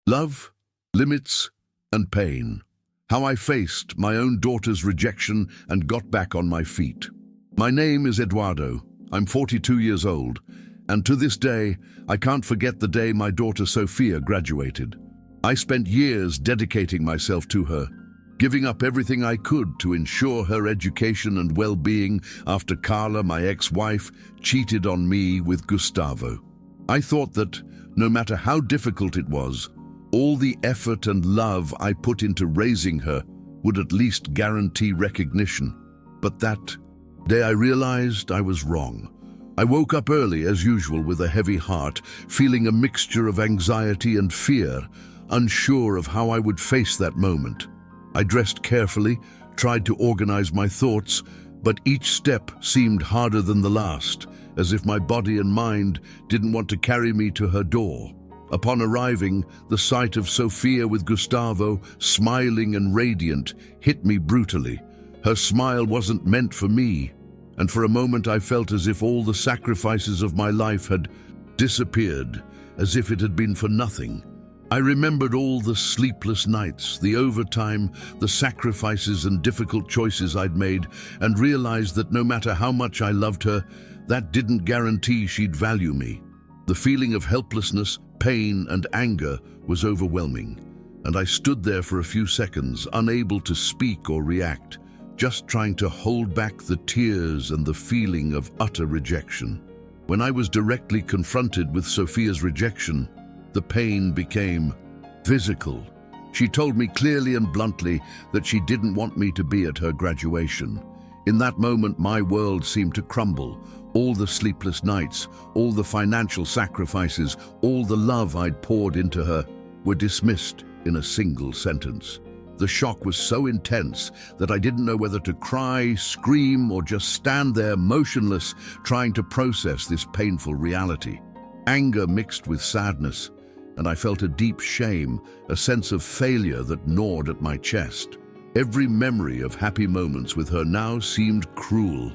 Love, limits, and pain. How I faced my own daughter's rejection and got back on my feet. My name is Eduardo. I'm 42 years old, and to this day, I can't forget the day my daughter Sophia graduated. I spent years dedicating myself to her, giving up everything I could to ensure her education and well-being after Carla, my ex-wife, cheated on me with Gustavo. I thought that, no matter how difficult it was, all the effort and love I put into raising her would at least guarantee recognition. But that day I realized I was wrong. I woke up early as usual with a heavy heart, feeling a mixture of anxiety and fear, unsure of how I would face that moment. I dressed carefully, tried to organize my thoughts, but each step seemed harder than the last, as if my body and mind didn't want to carry me to her door. Upon arriving, the sight of Sophia with Gustavo, smiling and radiant, hit me brutally. Her smile wasn't meant for me, and for a moment I felt as if all the sacrifices of my life had disappeared, as if it had been for nothing. I remembered all the sleepless nights, the overtime, the sacrifices and difficult choices I'd made, and realized that no matter how much I loved her, that didn't guarantee she'd value me. The feeling of helplessness, pain, and anger was overwhelming, and I stood there for a few seconds, unable to speak or react, just trying to hold back the tears and the feeling of utter rejection. When I was directly confronted with Sophia's rejection, the pain became physical. She told me clearly and bluntly that she didn't want me to be at her graduation. In that moment, my world seemed to crumble. All the sleepless nights, all the financial sacrifices, all the love I'd poured into her were dismissed in a single sentence. The shock was so intense that I didn't know whether to cry, scream, or just stand there motionless, trying to process this painful reality. Anger mixed with sadness, and I felt a deep shame, a sense of failure that gnawed at my chest. Every memory of happy moments with her now seemed cruel,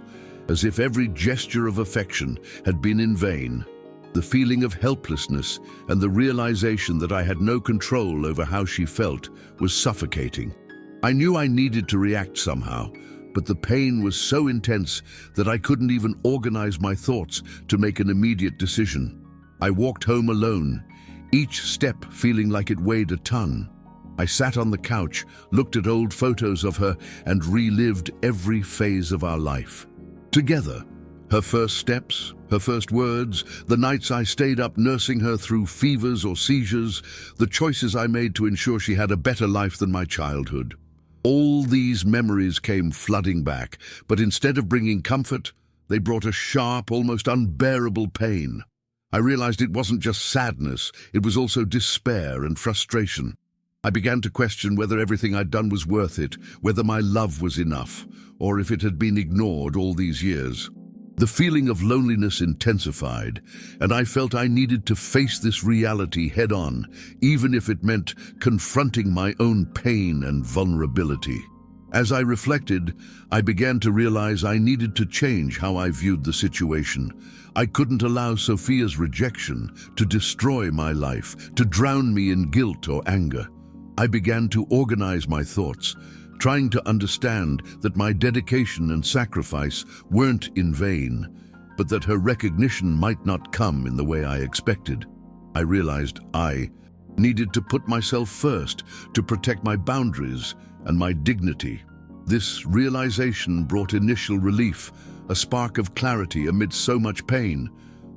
as if every gesture of affection had been in vain. The feeling of helplessness and the realization that I had no control over how she felt was suffocating. I knew I needed to react somehow, but the pain was so intense that I couldn't even organize my thoughts to make an immediate decision. I walked home alone, each step feeling like it weighed a ton. I sat on the couch, looked at old photos of her, and relived every phase of our life together. Her first steps, her first words, the nights I stayed up nursing her through fevers or seizures, the choices I made to ensure she had a better life than my childhood. All these memories came flooding back, but instead of bringing comfort, they brought a sharp, almost unbearable pain. I realized it wasn't just sadness, it was also despair and frustration. I began to question whether everything I'd done was worth it, whether my love was enough, or if it had been ignored all these years. The feeling of loneliness intensified, and I felt I needed to face this reality head-on, even if it meant confronting my own pain and vulnerability. As I reflected, I began to realize I needed to change how I viewed the situation. I couldn't allow Sophia's rejection to destroy my life, to drown me in guilt or anger. I began to organize my thoughts, trying to understand that my dedication and sacrifice weren't in vain, but that her recognition might not come in the way I expected. I realized I needed to put myself first to protect my boundaries and my dignity. This realization brought initial relief, a spark of clarity amidst so much pain.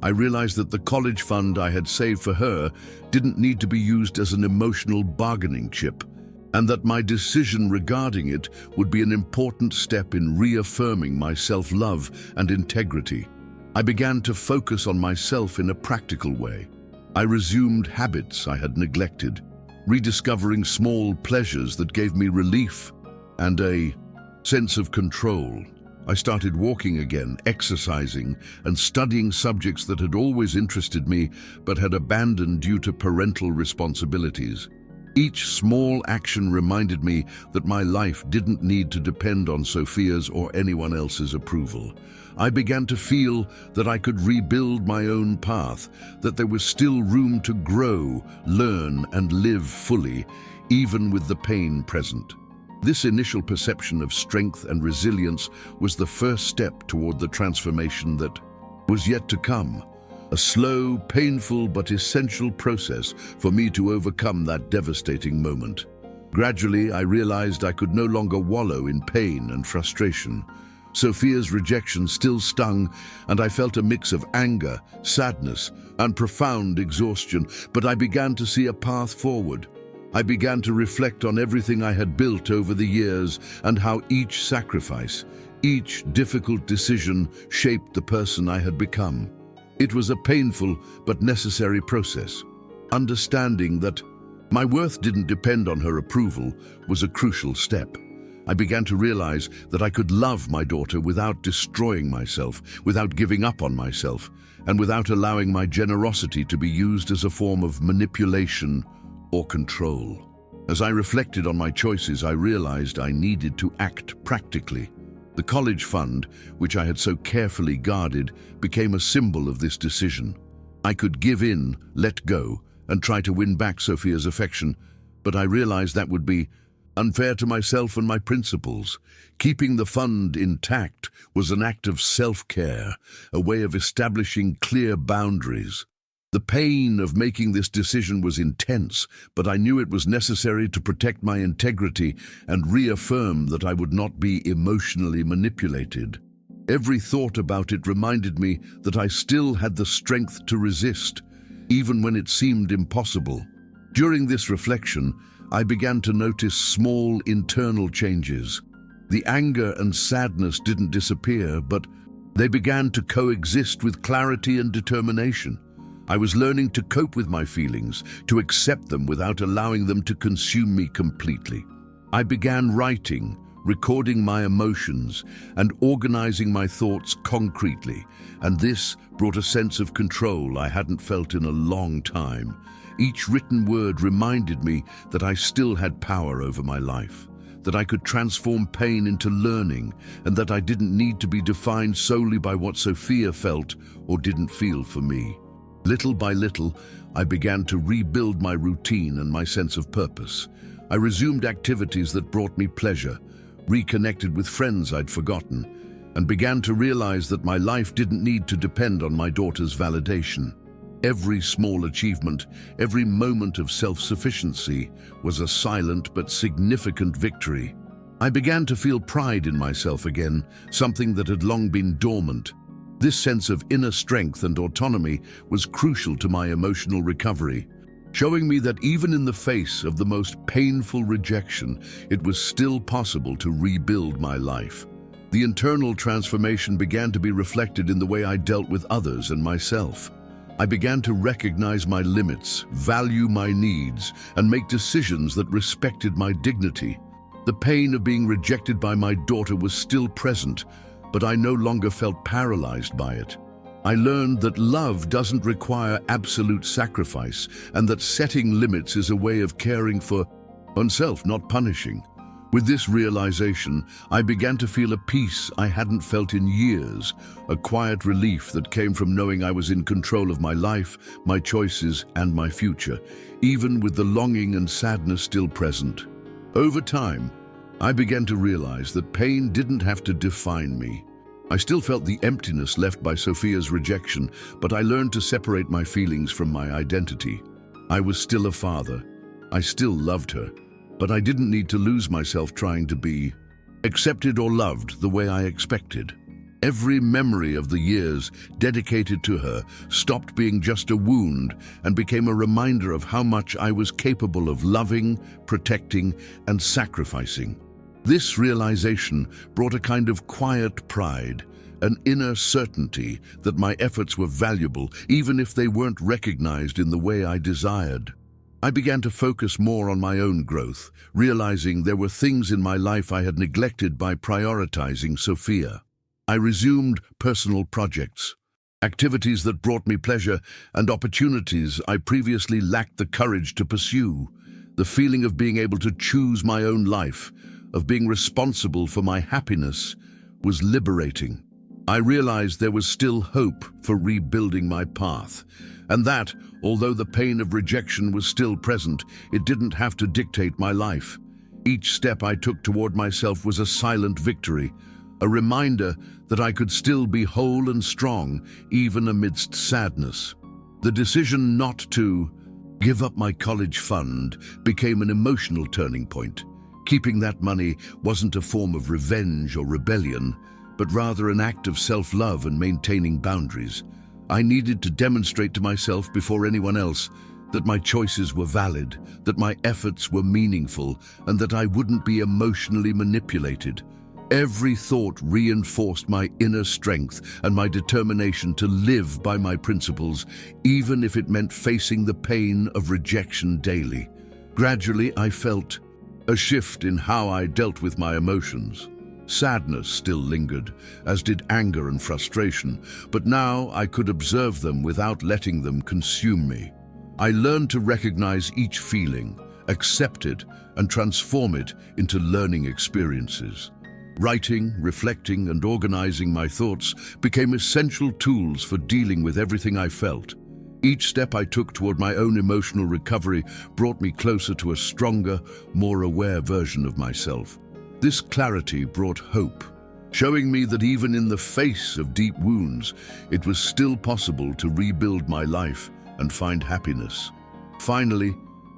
I realized that the college fund I had saved for her didn't need to be used as an emotional bargaining chip, and that my decision regarding it would be an important step in reaffirming my self-love and integrity. I began to focus on myself in a practical way. I resumed habits I had neglected, rediscovering small pleasures that gave me relief and a sense of control. I started walking again, exercising, and studying subjects that had always interested me but had abandoned due to parental responsibilities. Each small action reminded me that my life didn't need to depend on Sophia's or anyone else's approval. I began to feel that I could rebuild my own path, that there was still room to grow, learn, and live fully, even with the pain present. This initial perception of strength and resilience was the first step toward the transformation that was yet to come. A slow, painful, but essential process for me to overcome that devastating moment. Gradually, I realized I could no longer wallow in pain and frustration. Sophia's rejection still stung, and I felt a mix of anger, sadness, and profound exhaustion, but I began to see a path forward. I began to reflect on everything I had built over the years and how each sacrifice, each difficult decision shaped the person I had become. It was a painful but necessary process. Understanding that my worth didn't depend on her approval was a crucial step. I began to realize that I could love my daughter without destroying myself, without giving up on myself, and without allowing my generosity to be used as a form of manipulation or control. As I reflected on my choices, I realized I needed to act practically. The college fund, which I had so carefully guarded, became a symbol of this decision. I could give in, let go, and try to win back Sophia's affection, but I realized that would be unfair to myself and my principles. Keeping the fund intact was an act of self-care, a way of establishing clear boundaries. The pain of making this decision was intense, but I knew it was necessary to protect my integrity and reaffirm that I would not be emotionally manipulated. Every thought about it reminded me that I still had the strength to resist, even when it seemed impossible. During this reflection, I began to notice small internal changes. The anger and sadness didn't disappear, but they began to coexist with clarity and determination. I was learning to cope with my feelings, to accept them without allowing them to consume me completely. I began writing, recording my emotions, and organizing my thoughts concretely, and this brought a sense of control I hadn't felt in a long time. Each written word reminded me that I still had power over my life, that I could transform pain into learning, and that I didn't need to be defined solely by what Sophia felt or didn't feel for me. Little by little, I began to rebuild my routine and my sense of purpose. I resumed activities that brought me pleasure, reconnected with friends I'd forgotten, and began to realize that my life didn't need to depend on my daughter's validation. Every small achievement, every moment of self-sufficiency was a silent but significant victory. I began to feel pride in myself again, something that had long been dormant. This sense of inner strength and autonomy was crucial to my emotional recovery, showing me that even in the face of the most painful rejection, it was still possible to rebuild my life. The internal transformation began to be reflected in the way I dealt with others and myself. I began to recognize my limits, value my needs, and make decisions that respected my dignity. The pain of being rejected by my daughter was still present, but I no longer felt paralyzed by it. I learned that love doesn't require absolute sacrifice, and that setting limits is a way of caring for oneself, not punishing. With this realization, I began to feel a peace I hadn't felt in years, a quiet relief that came from knowing I was in control of my life, my choices, and my future, even with the longing and sadness still present. Over time, I began to realize that pain didn't have to define me. I still felt the emptiness left by Sophia's rejection, but I learned to separate my feelings from my identity. I was still a father. I still loved her, but I didn't need to lose myself trying to be accepted or loved the way I expected. Every memory of the years dedicated to her stopped being just a wound and became a reminder of how much I was capable of loving, protecting, and sacrificing. This realization brought a kind of quiet pride, an inner certainty that my efforts were valuable even if they weren't recognized in the way I desired. I began to focus more on my own growth, realizing there were things in my life I had neglected by prioritizing Sophia. I resumed personal projects, activities that brought me pleasure and opportunities I previously lacked the courage to pursue. The feeling of being able to choose my own life, of being responsible for my happiness, was liberating. I realized there was still hope for rebuilding my path, and that, although the pain of rejection was still present, it didn't have to dictate my life. Each step I took toward myself was a silent victory, a reminder that I could still be whole and strong, even amidst sadness. The decision not to give up my college fund became an emotional turning point. Keeping that money wasn't a form of revenge or rebellion, but rather an act of self-love and maintaining boundaries. I needed to demonstrate to myself before anyone else that my choices were valid, that my efforts were meaningful, and that I wouldn't be emotionally manipulated. Every thought reinforced my inner strength and my determination to live by my principles, even if it meant facing the pain of rejection daily. Gradually, I felt a shift in how I dealt with my emotions. Sadness still lingered, as did anger and frustration, but now I could observe them without letting them consume me. I learned to recognize each feeling, accept it, and transform it into learning experiences. Writing, reflecting, and organizing my thoughts became essential tools for dealing with everything I felt. Each step I took toward my own emotional recovery brought me closer to a stronger, more aware version of myself. This clarity brought hope, showing me that even in the face of deep wounds, it was still possible to rebuild my life and find happiness. Finally,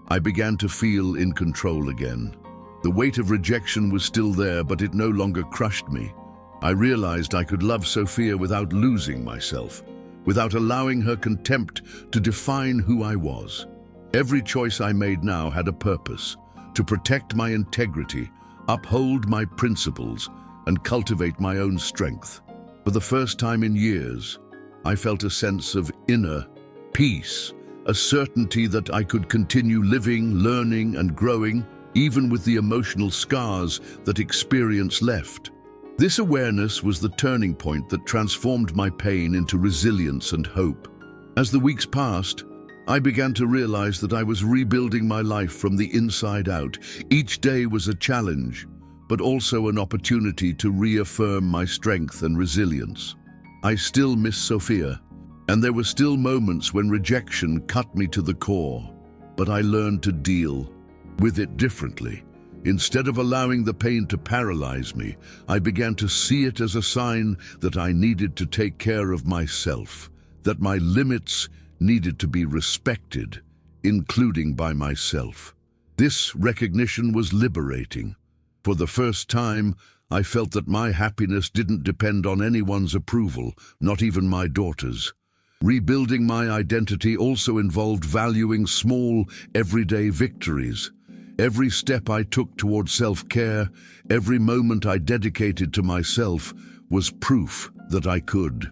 I began to feel in control again. The weight of rejection was still there, but it no longer crushed me. I realized I could love Sophia without losing myself, without allowing her contempt to define who I was. Every choice I made now had a purpose: to protect my integrity, uphold my principles, and cultivate my own strength. For the first time in years, I felt a sense of inner peace, a certainty that I could continue living, learning, and growing, even with the emotional scars that experience left. This awareness was the turning point that transformed my pain into resilience and hope. As the weeks passed, I began to realize that I was rebuilding my life from the inside out. Each day was a challenge, but also an opportunity to reaffirm my strength and resilience. I still miss Sophia, and there were still moments when rejection cut me to the core, but I learned to deal with it differently. Instead of allowing the pain to paralyze me, I began to see it as a sign that I needed to take care of myself, that my limits needed to be respected, including by myself. This recognition was liberating. For the first time, I felt that my happiness didn't depend on anyone's approval, not even my daughter's. Rebuilding my identity also involved valuing small, everyday victories. Every step I took toward self-care, every moment I dedicated to myself, was proof that I could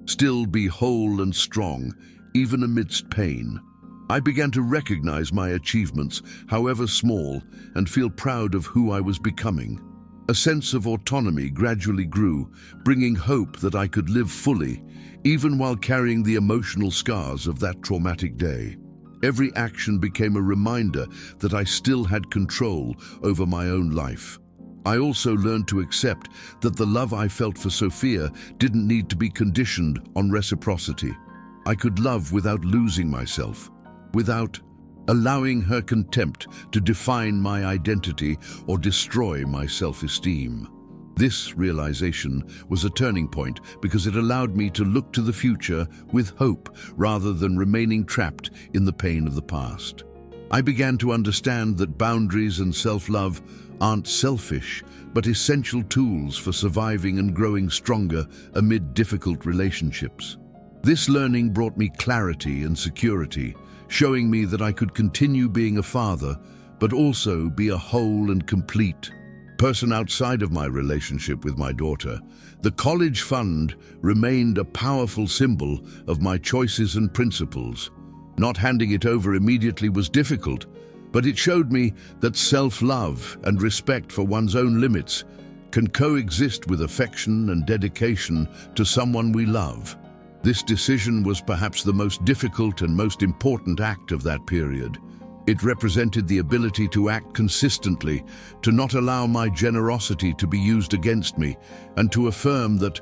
still be whole and strong, even amidst pain. I began to recognize my achievements, however small, and feel proud of who I was becoming. A sense of autonomy gradually grew, bringing hope that I could live fully, even while carrying the emotional scars of that traumatic day. Every action became a reminder that I still had control over my own life. I also learned to accept that the love I felt for Sophia didn't need to be conditioned on reciprocity. I could love without losing myself, without allowing her contempt to define my identity or destroy my self-esteem. This realization was a turning point because it allowed me to look to the future with hope rather than remaining trapped in the pain of the past. I began to understand that boundaries and self-love aren't selfish, but essential tools for surviving and growing stronger amid difficult relationships. This learning brought me clarity and security, showing me that I could continue being a father, but also be a whole and complete person outside of my relationship with my daughter. The college fund remained a powerful symbol of my choices and principles. Not handing it over immediately was difficult, but it showed me that self-love and respect for one's own limits can coexist with affection and dedication to someone we love. This decision was perhaps the most difficult and most important act of that period. It represented the ability to act consistently, to not allow my generosity to be used against me, and to affirm that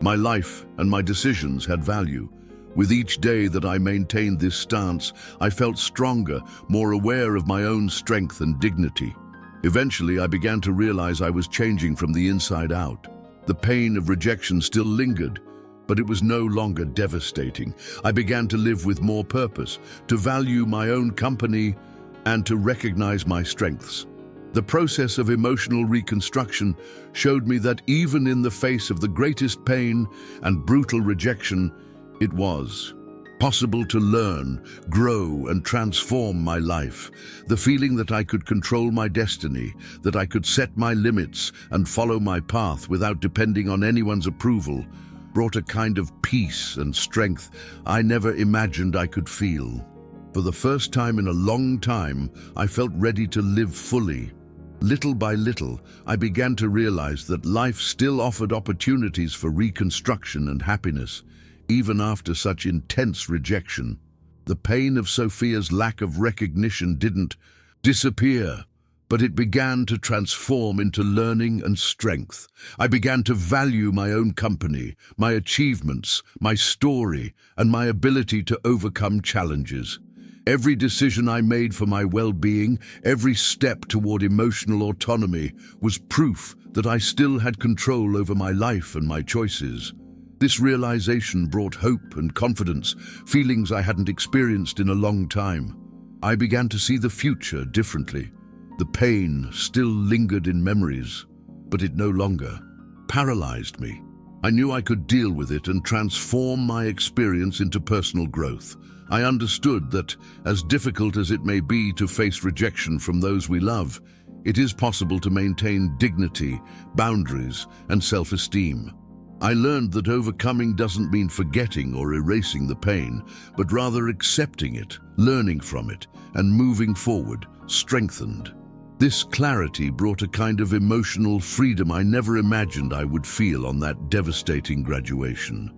my life and my decisions had value. With each day that I maintained this stance, I felt stronger, more aware of my own strength and dignity. Eventually, I began to realize I was changing from the inside out. The pain of rejection still lingered, but it was no longer devastating. I began to live with more purpose, to value my own company, and to recognize my strengths. The process of emotional reconstruction showed me that even in the face of the greatest pain and brutal rejection, it was possible to learn, grow, and transform my life. The feeling that I could control my destiny, that I could set my limits and follow my path without depending on anyone's approval, brought a kind of peace and strength I never imagined I could feel. For the first time in a long time, I felt ready to live fully. Little by little, I began to realize that life still offered opportunities for reconstruction and happiness, even after such intense rejection. The pain of Sophia's lack of recognition didn't disappear, but it began to transform into learning and strength. I began to value my own company, my achievements, my story, and my ability to overcome challenges. Every decision I made for my well-being, every step toward emotional autonomy, was proof that I still had control over my life and my choices. This realization brought hope and confidence, feelings I hadn't experienced in a long time. I began to see the future differently. The pain still lingered in memories, but it no longer paralyzed me. I knew I could deal with it and transform my experience into personal growth. I understood that, as difficult as it may be to face rejection from those we love, it is possible to maintain dignity, boundaries, and self-esteem. I learned that overcoming doesn't mean forgetting or erasing the pain, but rather accepting it, learning from it, and moving forward, strengthened. This clarity brought a kind of emotional freedom I never imagined I would feel on that devastating graduation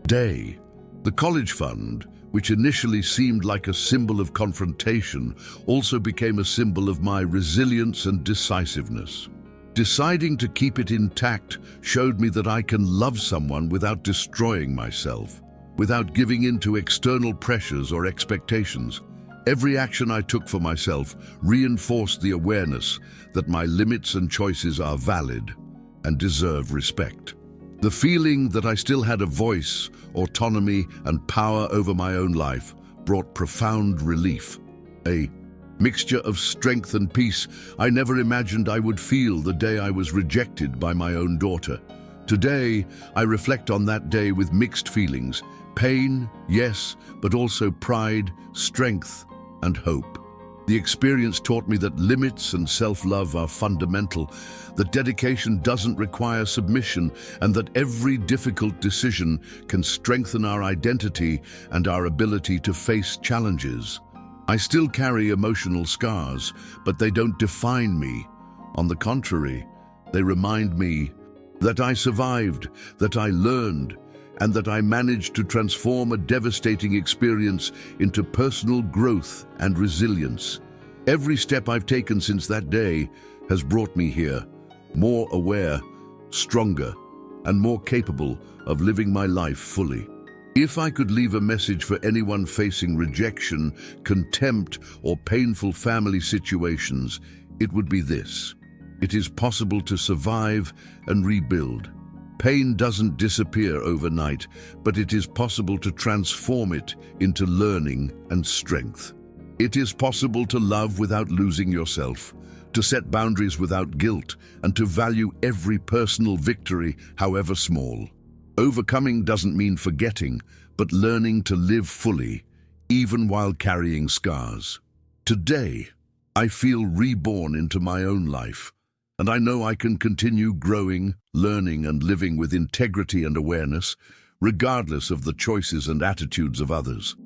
day. The college fund, which initially seemed like a symbol of confrontation, also became a symbol of my resilience and decisiveness. Deciding to keep it intact showed me that I can love someone without destroying myself, without giving in to external pressures or expectations. Every action I took for myself reinforced the awareness that my limits and choices are valid and deserve respect. The feeling that I still had a voice, autonomy, and power over my own life brought profound relief. A mixture of strength and peace I never imagined I would feel the day I was rejected by my own daughter. Today, I reflect on that day with mixed feelings. Pain, yes, but also pride, strength, and hope. The experience taught me that limits and self-love are fundamental, that dedication doesn't require submission, and that every difficult decision can strengthen our identity and our ability to face challenges. I still carry emotional scars, but they don't define me. On the contrary, they remind me that I survived, that I learned, and that I managed to transform a devastating experience into personal growth and resilience. Every step I've taken since that day has brought me here, more aware, stronger, and more capable of living my life fully. If I could leave a message for anyone facing rejection, contempt, or painful family situations, it would be this: it is possible to survive and rebuild. Pain doesn't disappear overnight, but it is possible to transform it into learning and strength. It is possible to love without losing yourself, to set boundaries without guilt, and to value every personal victory, however small. Overcoming doesn't mean forgetting, but learning to live fully, even while carrying scars. Today, I feel reborn into my own life, and I know I can continue growing, learning, and living with integrity and awareness, regardless of the choices and attitudes of others.